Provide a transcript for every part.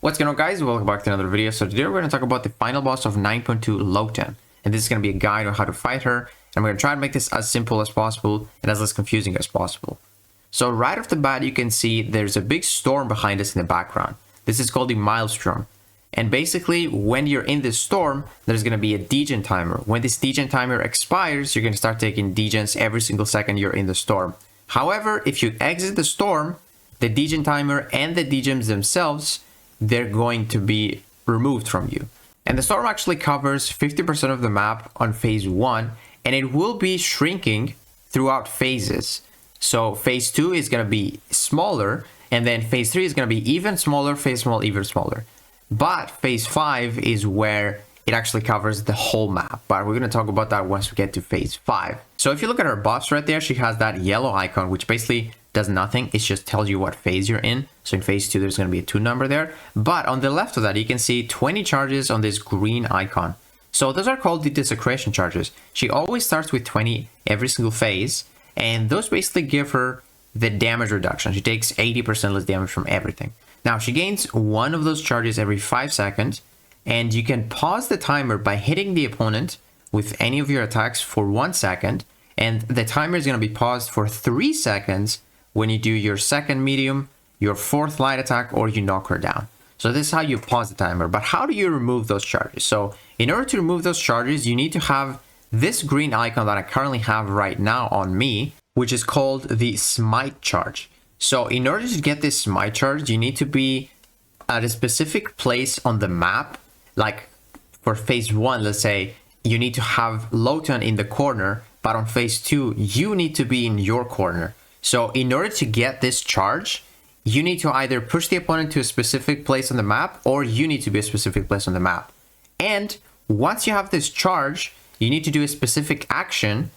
What's going on, guys? Welcome back to another video. So today we're going to talk about the final boss of 9.2 Lotan, and this is going to be a guide on how to fight her, and I'm going to try to make this as simple as possible and as less confusing as possible. So right off the bat, you can see there's a big storm behind us in the background. This is called the Maelstrom, and basically when you're in this storm, there's going to be a degen timer. When this degen timer expires, you're going to start taking degens every single second you're in the storm. However, if you exit the storm, the degen timer and the degens themselves, they're going to be removed from you. And the storm actually covers 50% of the map on phase 1, and it will be shrinking throughout phases. So phase 2 is going to be smaller, and then phase 3 is going to be even smaller, phase small, even smaller. But phase 5 is where it actually covers the whole map. But we're going to talk about that once we get to phase 5. So if you look at her buffs right there, she has that yellow icon, which basically does nothing. It just tells you what phase you're in. So in phase 2, there's going to be a 2 number there. But on the left of that, you can see 20 charges on this green icon. So those are called the desecration charges. She always starts with 20 every single phase. And those basically give her the damage reduction. She takes 80% less damage from everything. Now, she gains one of those charges every 5 seconds. And you can pause the timer by hitting the opponent with any of your attacks for 1 second. And the timer is going to be paused for 3 seconds when you do your second medium, your fourth light attack, or you knock her down. So this is how you pause the timer. But how do you remove those charges? So in order to remove those charges, you need to have this green icon that I currently have right now on me, which is called the smite charge. So in order to get this smite charge, you need to be at a specific place on the map. Like for phase 1, let's say, you need to have Lotan in the corner, but on phase 2, you need to be in your corner. So in order to get this charge, you need to either push the opponent to a specific place on the map, or you need to be a specific place on the map. And once you have this charge, you need to do a specific action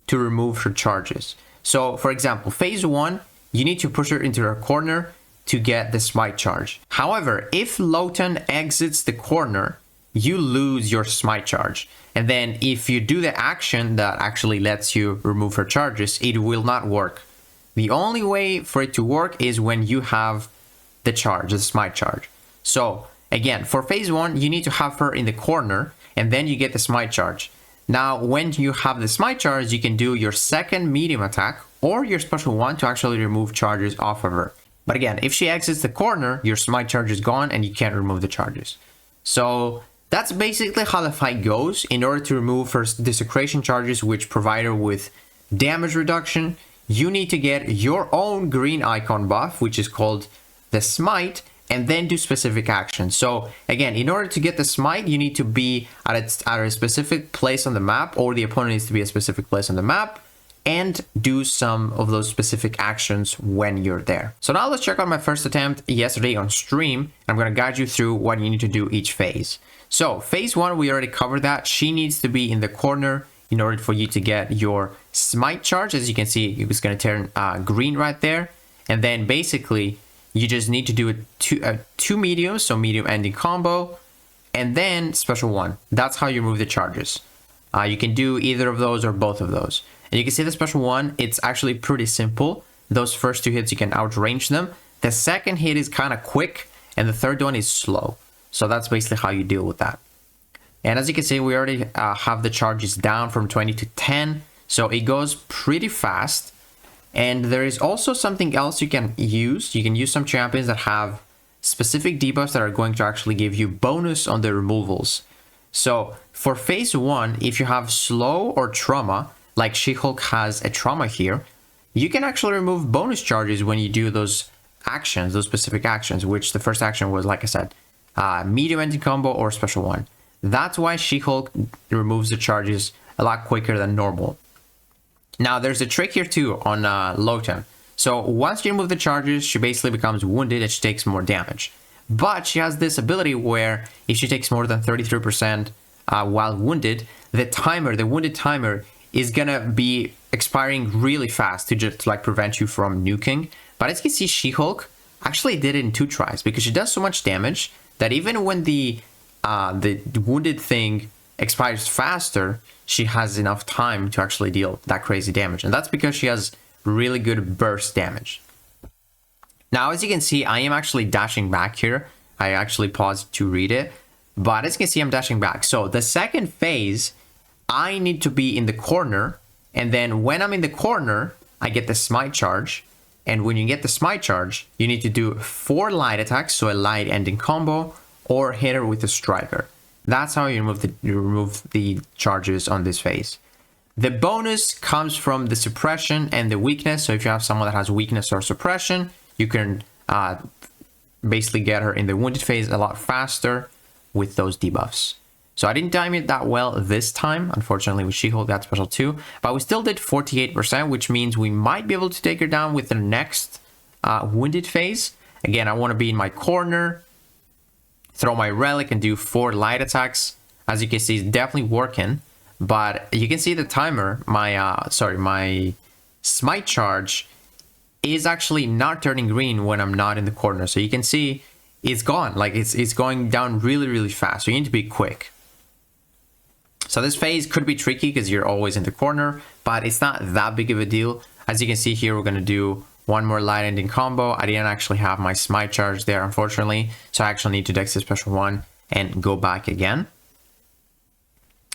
to remove her charges. So for example, phase 1, you need to push her into her corner to get the smite charge. However, if Lotan exits the corner, you lose your smite charge. And then if you do the action that actually lets you remove her charges, it will not work. The only way for it to work is when you have the charge, the smite charge. So again, for phase 1, you need to have her in the corner, and then you get the smite charge. Now, when you have the smite charge, you can do your second medium attack or your special one to actually remove charges off of her. But again, if she exits the corner, your smite charge is gone and you can't remove the charges. So that's basically how the fight goes. In order to remove her desecration charges, which provide her with damage reduction, you need to get your own green icon buff, which is called the smite, and then do specific actions. So again, in order to get the smite, you need to be at a specific place on the map, or the opponent needs to be a specific place on the map, and do some of those specific actions when you're there. So now let's check out my first attempt yesterday on stream. I'm going to guide you through what you need to do each phase. So phase 1, we already covered that. She needs to be in the corner in order for you to get your smite charge. As you can see, it was going to turn green right there. And then basically, you just need to do two mediums, so medium ending combo, and then special one. That's how you remove the charges. You can do either of those or both of those. And you can see the special one, it's actually pretty simple. Those first 2 hits, you can outrange them. The second hit is kind of quick, and the third one is slow. So that's basically how you deal with that. And as you can see, we already have the charges down from 20 to 10. So it goes pretty fast. And there is also something else you can use. You can use some champions that have specific debuffs that are going to actually give you bonus on the removals. So for phase 1, if you have slow or trauma, like She-Hulk has a trauma here, you can actually remove bonus charges when you do those actions, those specific actions, which the first action was, like I said, medium ending combo or special one. That's why She-Hulk removes the charges a lot quicker than normal. Now, there's a trick here too on Lotan. So once you remove the charges, she basically becomes wounded and she takes more damage. But she has this ability where if she takes more than 33% while wounded, the wounded timer is gonna be expiring really fast to just like prevent you from nuking. But as you can see, She-Hulk actually did it in 2 tries because she does so much damage that even when the wounded thing expires faster, she has enough time to actually deal that crazy damage. And that's because she has really good burst damage. Now, as you can see, I am actually dashing back here I actually paused to read it. But as you can see, I'm dashing back. So the second phase, I need to be in the corner. And then when I'm in the corner, I get the smite charge. And when you get the smite charge, you need to do 4 light attacks, so a light ending combo, or hit her with a striker. That's how you remove the charges on this phase. The bonus comes from the suppression and the weakness. So if you have someone that has weakness or suppression, you can basically get her in the wounded phase a lot faster with those debuffs. So I didn't time it that well this time. Unfortunately, with She-Hulk, that's special too. But we still did 48%, which means we might be able to take her down with the next wounded phase. Again, I want to be in my corner, throw my relic, and do 4 light attacks. As you can see, it's definitely working. But you can see the timer, my smite charge is actually not turning green when I'm not in the corner. So you can see it's gone. Like it's going down really, really fast. So you need to be quick. So this phase could be tricky because you're always in the corner, but it's not that big of a deal. As you can see here, we're going to do 1 more light ending combo. I didn't actually have my smite charge there, unfortunately. So I actually need to dex the special 1 and go back again.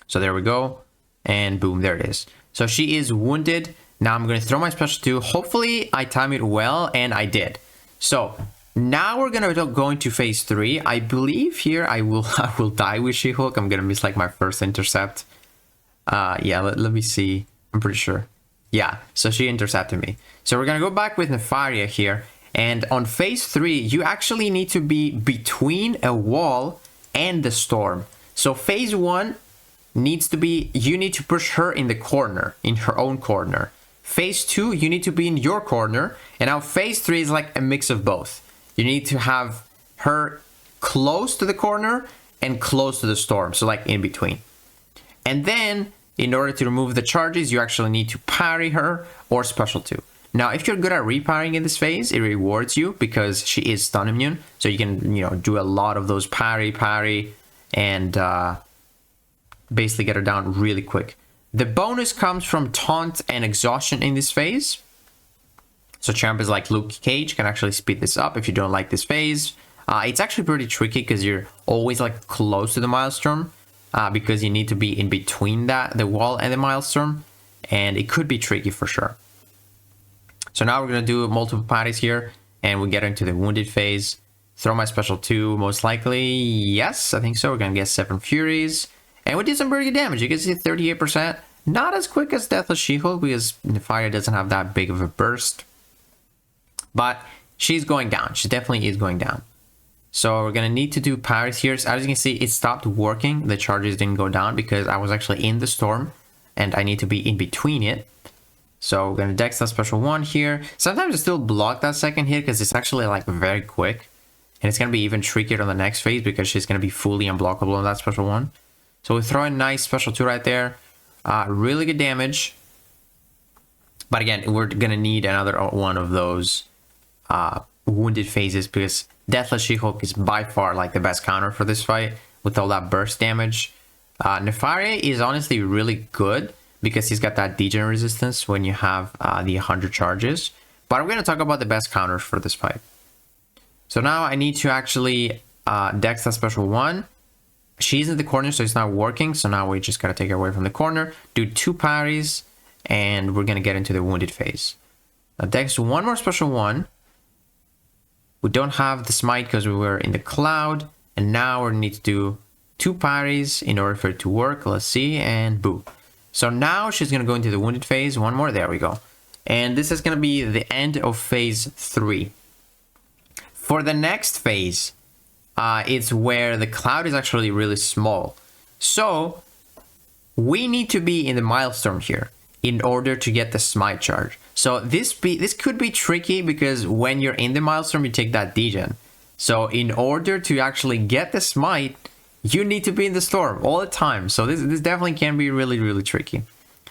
So there we go. And boom, there it is. So she is wounded. Now I'm going to throw my special 2. Hopefully I time it well, and I did. So now we're going to go into phase 3. I believe here I will die with She-Hulk. I'm going to miss like my first intercept. Yeah, let me see. I'm pretty sure. Yeah, so she intercepted me. So we're going to go back with Nefaria here. And on phase 3, you actually need to be between a wall and the storm. So phase 1 needs to be, you need to push her in the corner, in her own corner. Phase 2, you need to be in your corner. And now phase 3 is like a mix of both. You need to have her close to the corner and close to the storm. So like in between. And then in order to remove the charges, you actually need to parry her or special 2. Now, if you're good at reparrying in this phase, it rewards you because she is stun immune. So you can, do a lot of those parry, and basically get her down really quick. The bonus comes from taunt and exhaustion in this phase. So champ is like Luke Cage, can actually speed this up if you don't like this phase. It's actually pretty tricky because you're always like close to the Maelstrom because you need to be in between the wall and the Maelstrom, and it could be tricky for sure. So now we're going to do multiple parries here, and we get into the wounded phase. Throw my special 2, most likely. Yes, I think so. We're going to get 7 Furies. And we did some pretty good damage. You can see 38%. Not as quick as Deathless She-Hulk because Nefaria doesn't have that big of a burst. But she's going down. She definitely is going down. So we're going to need to do parries here. So as you can see, it stopped working. The charges didn't go down because I was actually in the storm. And I need to be in between it. So we're going to dex that special 1 here. Sometimes I still block that second hit because it's actually like very quick. And it's going to be even trickier on the next phase because she's going to be fully unblockable on that special 1. So we throw a nice special 2 right there. Really good damage. But again, we're going to need another one of those wounded phases because Deathless She-Hulk is by far like the best counter for this fight with all that burst damage. Nefaria is honestly really good because he's got that degen resistance when you have the 100 charges. But we're going to talk about the best counters for this fight. So now I need to actually dex that special 1. She's in the corner, so it's not working. So now we just got to take her away from the corner, do 2 parries, and we're going to get into the wounded phase. Now dex 1 more special 1. We don't have the smite because we were in the cloud. And now we need to do 2 parries in order for it to work. Let's see, and boom. So now she's going to go into the wounded phase. 1 more, there we go. And this is going to be the end of phase 3. For the next phase, it's where the cloud is actually really small. So we need to be in the Maelstrom here in order to get the smite charge. So this could be tricky because when you're in the Maelstrom, you take that degen. So in order to actually get the smite, you need to be in the storm all the time. So this definitely can be really, really tricky.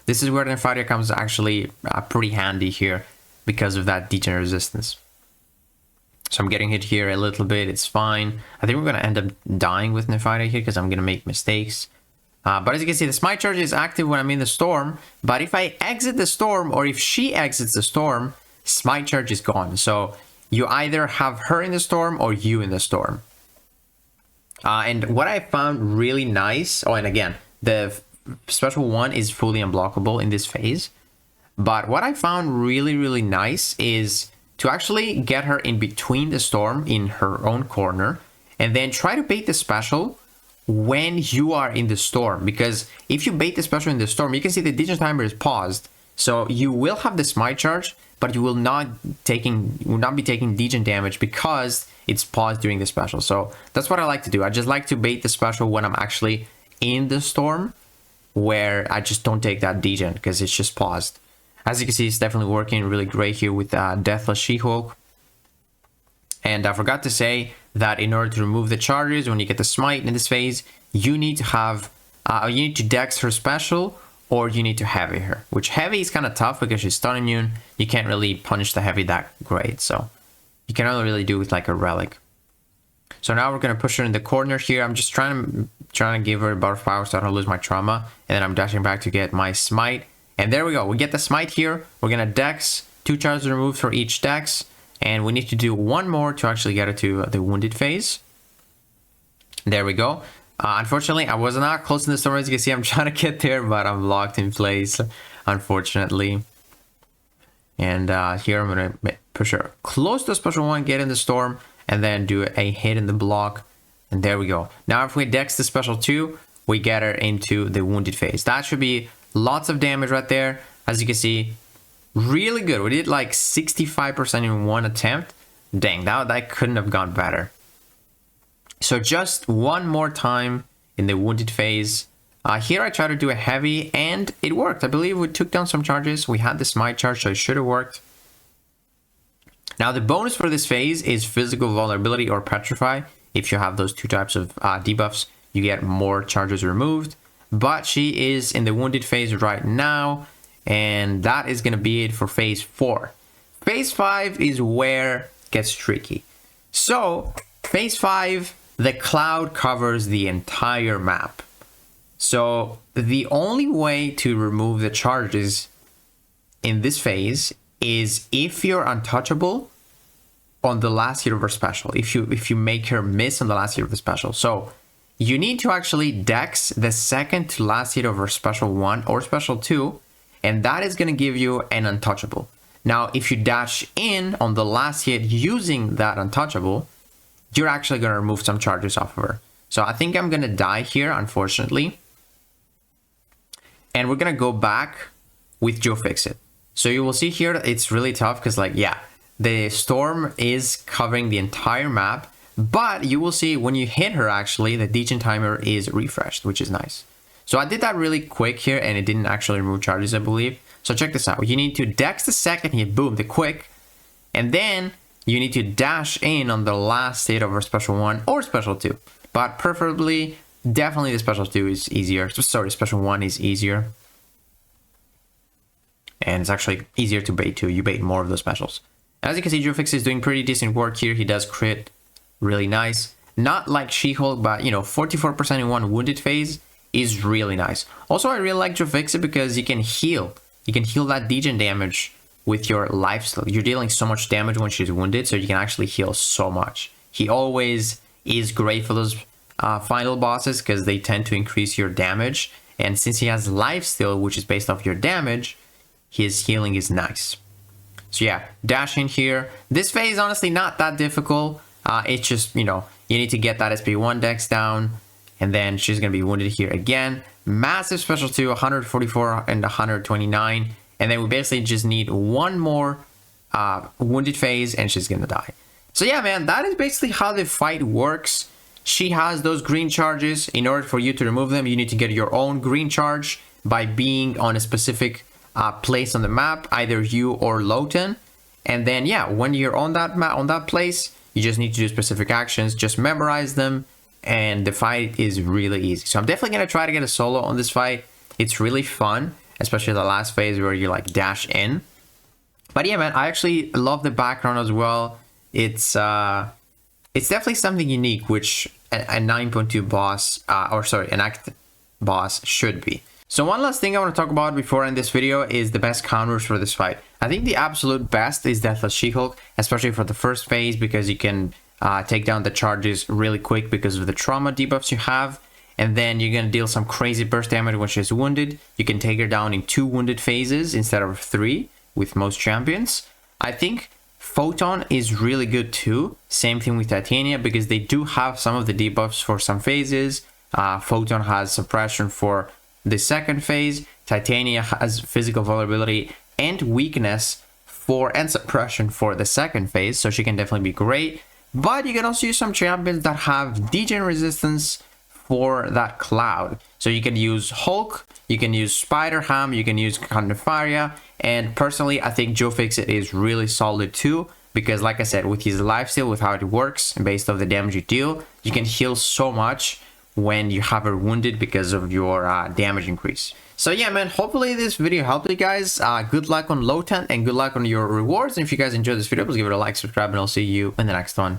This is where the Nefaria comes actually pretty handy here because of that degen resistance. So I'm getting hit here a little bit. It's fine. I think we're going to end up dying with Nefaria here because I'm going to make mistakes. But as you can see, the smite charge is active when I'm in the storm. But if I exit the storm or if she exits the storm, smite charge is gone. So you either have her in the storm or you in the storm. And what I found really nice, oh, and again, the special 1 is fully unblockable in this phase. But what I found really, really nice is to actually get her in between the storm in her own corner and then try to bait the special when you are in the storm. Because if you bait the special in the storm, you can see the degen timer is paused. So you will have the smite charge, but you will not be taking degen damage because it's paused during the special. So that's what I like to do. I just like to bait the special when I'm actually in the storm, where I just don't take that degen because it's just paused. As you can see, it's definitely working really great here with Deathless She-Hulk. And I forgot to say that in order to remove the charges when you get the smite in this phase, you need to have, you need to dex her special, or you need to heavy her. Which heavy is kind of tough because she's stun immune. You can't really punish the heavy that great, so you can only really do with like a relic. So now we're gonna push her in the corner here. I'm just trying to give her a bar of power so I don't lose my trauma, and then I'm dashing back to get my smite. And there we go. We get the smite here. We're gonna dex 2 charges removed for each dex, and we need to do 1 more to actually get it to the wounded phase. There we go. Unfortunately, I was not close to the storm. As you can see, I'm trying to get there, but I'm locked in place, unfortunately. And here I'm gonna push her close to the special 1, get in the storm, and then do a hit in the block. And there we go. Now if we dex the special 2, we get her into the wounded phase. That should be lots of damage right there. As you can see, really good. We did like 65% in 1 attempt. Dang, that couldn't have gone better. So just 1 more time in the wounded phase. Here I tried to do a heavy and it worked. I believe we took down some charges. We had the smite charge, so it should have worked. Now the bonus for this phase is physical vulnerability or petrify. If you have those 2 types of debuffs, you get more charges removed. But she is in the wounded phase right now, and that is going to be it for phase 4. Phase 5 is where it gets tricky. So phase 5, the cloud covers the entire map. So the only way to remove the charges in this phase is if you're untouchable on the last hit of her special. If you make her miss on the last hit of the special. So you need to actually dex the second to last hit of her special 1 or special 2, and that is going to give you an untouchable. Now, if you dash in on the last hit using that untouchable, you're actually going to remove some charges off of her. So I think I'm going to die here, unfortunately. And we're going to go back with Joe Fixit. So you will see here that it's really tough because, like, yeah, the storm is covering the entire map. But you will see when you hit her, actually, the degen timer is refreshed, which is nice. So I did that really quick here, and it didn't actually remove charges, I believe. So check this out. You need to dex the second hit, boom, the quick. And then you need to dash in on the last hit of her special 1 or special 2. But preferably, definitely the special 2 is easier. Sorry, special 1 is easier. And it's actually easier to bait too. You bait more of those specials. As you can see, Joe Fix is doing pretty decent work here. He does crit. Really nice. Not like She-Hulk, but you know, 44% in 1 wounded phase is really nice. Also, I really like Joe Fix because you can heal. You can heal that degen damage with your life steal. You're dealing so much damage when she's wounded, so you can actually heal so much. He always is great for those final bosses because they tend to increase your damage. And since he has life steal, which is based off your damage, his healing is nice. So yeah, dash in here. This phase, honestly, not that difficult. It's just, you know, you need to get that SP1 dex down, and then she's going to be wounded here again. Massive special 2, 144 and 129. And then we basically just need 1 more wounded phase, and she's going to die. So yeah, man, that is basically how the fight works. She has those green charges. In order for you to remove them, you need to get your own green charge by being on a specific place on the map, either you or Lotan. And then, yeah, when you're on that map, on that place, you just need to do specific actions, just memorize them, and the fight is really easy. So I'm definitely going to try to get a solo on this fight. It's really fun, especially the last phase where you like dash in. But yeah, man, I actually love the background as well. It's definitely something unique, which a 9.2 boss, an act boss should be. So one last thing I want to talk about before I end this video is the best counters for this fight. I think the absolute best is Deathless She-Hulk, especially for the first phase, because you can take down the charges really quick because of the trauma debuffs you have. And then you're going to deal some crazy burst damage when she's wounded. You can take her down in 2 wounded phases instead of 3 with most champions. I think Photon is really good too. Same thing with Titania, because they do have some of the debuffs for some phases. Photon has suppression for the second phase. Titania has physical vulnerability and weakness and suppression for the second phase, so she can definitely be great. But you can also use some champions that have degen resistance for that cloud. So you can use Hulk, you can use Spider-Ham, you can use Condefaria, and personally I think Joe Fixit is really solid too, because like I said, with his lifesteal, with how it works based off the damage you deal, you can heal so much when you have her wounded because of your damage increase. So yeah, man, hopefully this video helped you guys. Good luck on Lotan and good luck on your rewards. And if you guys enjoyed this video, please give it a like, subscribe, and I'll see you in the next one.